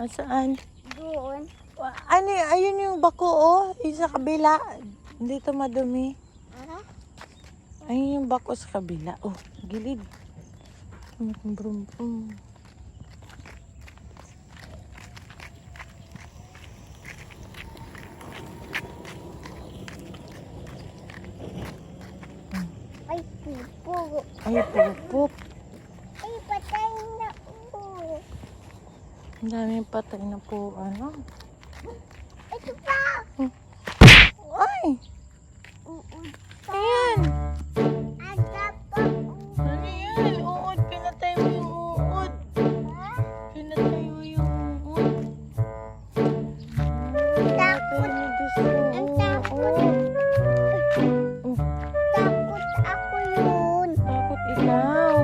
Saan? Doon. Ano, ayun yung bako, oh. Yung sa kabila. Dito madumi. Ano? Ayun yung bako sa kabila. Oh, gilid. Brum, brum. Ay, pupo. Ay, pupop. Ay, patay na po. Ang daming patay na po, ano. Ito pa. Ay! Uud. Ayan! Ada pa. Ano yan? Uod. Pinatay mo yung uod. Pinatay mo yung uod. Pinatay mo doon sa Ang takot. uod. Takot ako yun. Takot ikaw.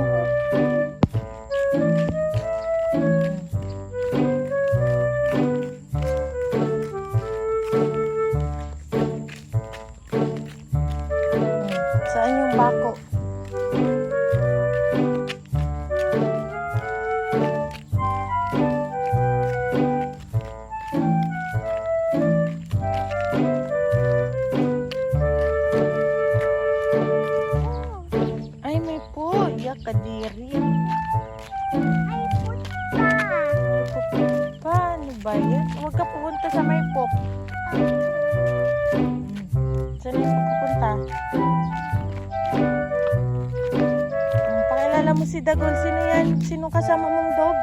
Saan yung bako? Ay, may po. Yak, kadiri. Ay, puta. Paano ba yan? Huwag ka pupunta sa may pop. Saan yung pupunta? Pakilala mo si Dagol. Sino yan? Sino kasama mong dog?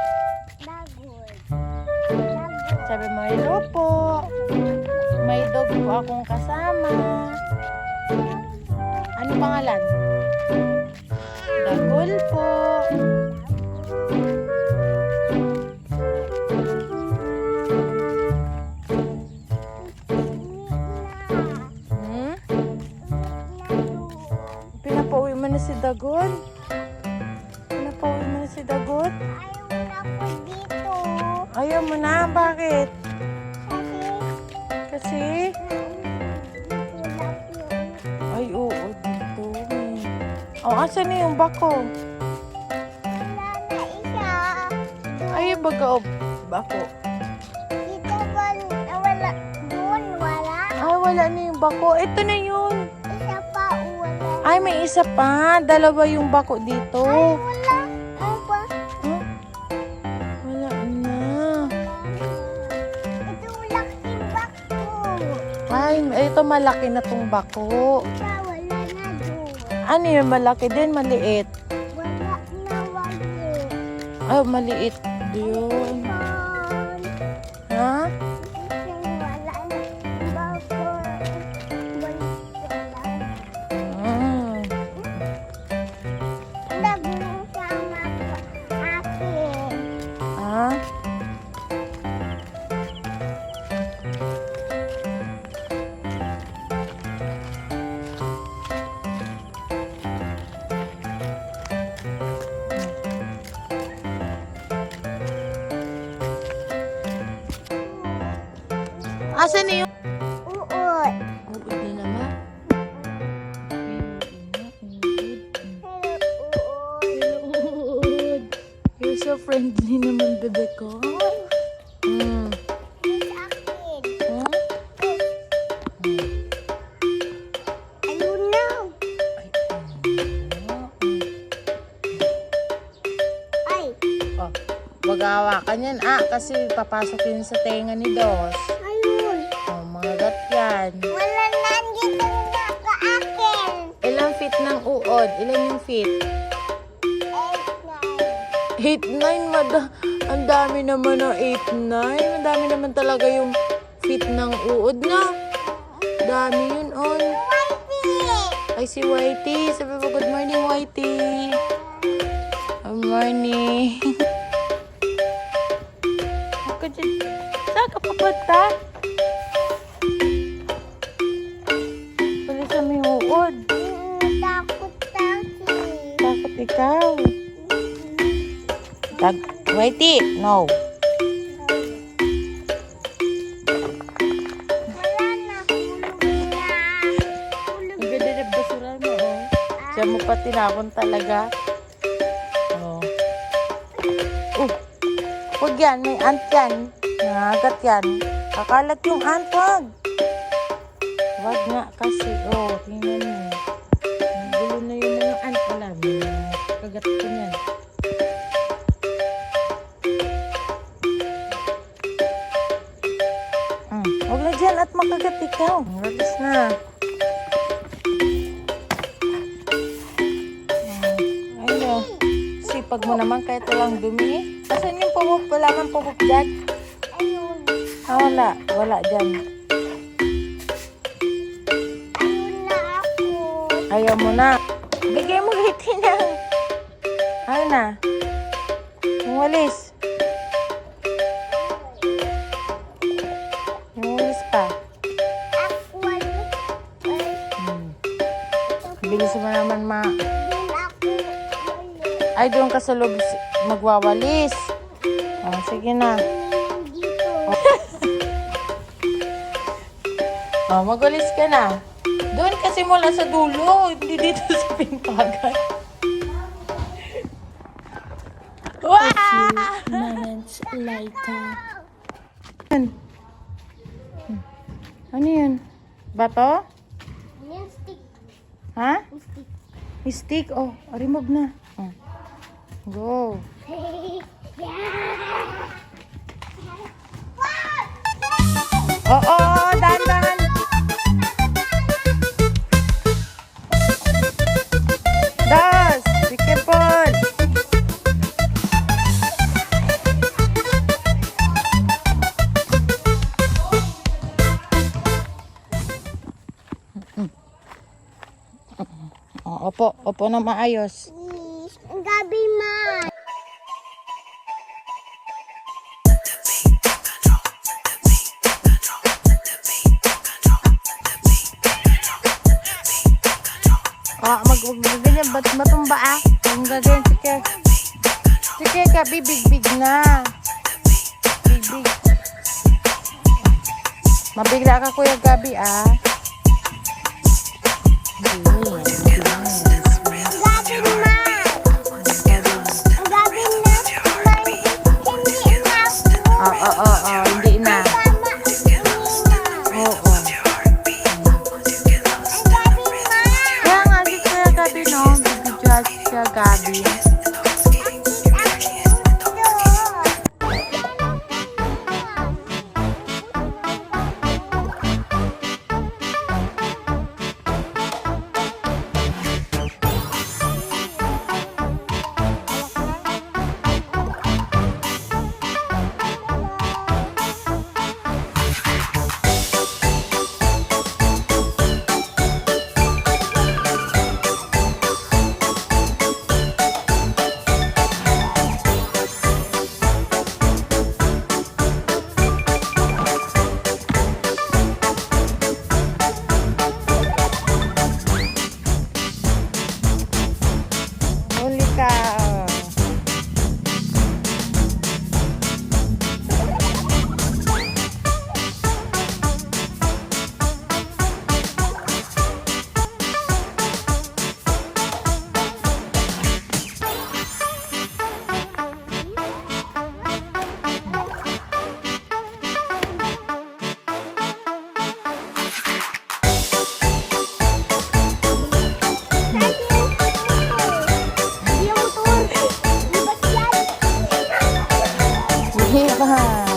Dagol. Sabi mo, hello po. May dog po akong kasama. Ano pangalan? Dagol po. Hmm? Pinapauwi mo na si Dagol? Pinapauwi mo na si Dagol? Ayaw Ayaw mo na ako dito. na. Bakit? Kasi, Kasi? Ay, oo. Dito. Oh, asan na yung bako? wala na isa. Ay, baga o bako. Dito ba, wala. Doon, wala. Ay, wala na yung bako. Ito na yun. Isa pa, wala. Ay, may isa pa. Dalawa yung bako dito. Wala. Ano ba? Huh? Wala na. Ito laking bako. Ay, ito malaki na tong bako. Isa, wala na doon. Ano yun? Malaki din, maliit. Wala na wali. Ay, maliit yun. Ha? Wala na bako. Wala. Ah. Nagulong sama ko akin. Ah? Asan na yung... Uod. Uod na naman. Hello, uod. Uod. You're so friendly naman, bebe ko. Hmm. Sa akin. Huh? Ayun na. Ay, ano? Ay. Oh, wag hawakan yan, kasi papasok yun sa tenga ni Dos. Ayun. Oh, mga gat yan. Wala nandito na ka akin. Ilang feet ng uod? Ilan yung feet? 8, 9. 8, 9, ang dami naman ng 8, 9. Ang dami naman talaga yung feet ng uod na. Dami yun, on. Ay, si Whitey. Sabi mo, good morning, Whitey. Good morning. Ako dyan. Saan ka papunta? Palisan mo yung uod. Takot taki. Takot ikaw. Whitey, no. Wala na. Hulog na. Ang ganda na basura mo, oh. Diyan mo pa tinapon talaga. Oh. Huwag yan, may ant yan. Nangagat yan. Kakalat yung ant, wag. Wag nga kasi. Oh, tingnan mo. Ang gulo na yung mga ant. Alam, kagat ko yan. Huwag na dyan at makagat ikaw. Walis na. Ayun. Sipag mo naman kahit walang dumi. Asan yung pabok? Wala man pabok dyan. Ayun. Wala. Wala dyan. Ayun na ako. Ayaw mo na. Bigay mo gitin na. Ayaw na. Yung walis. Yung walis pa. Ako wala. Bilis mo naman Din ako wala. Ay, doon ka sa loob magwawalis. Oh, sige na. Dito. Oh, magwalis ka na. Doon kasi mula sa dulo, hindi dito sa pimpagan. Wow! Moments later. Ano yun? Bato? Yung stick. Ha? Yung stick. Stick? Oh, remove na. Oh. Go. Oo, dahan-dahan. Das, be careful. Oh, opo na maayos. Ang gabi ma. Magganyan, ba't matumba ah? Ang gagawin, sige. Sige, Gabi, big na. Big. Mabigla ka, Kuya Gabi, ah. Gabi ma. Ang gabi na. Hindi na ako. Hindi na. Tama. Hindi na. Oo. Ang gabi ma. Kaya nga, si Kuya Gabi, no? Bibidyohan si Kuya Gabi. Huli ka. Hiban.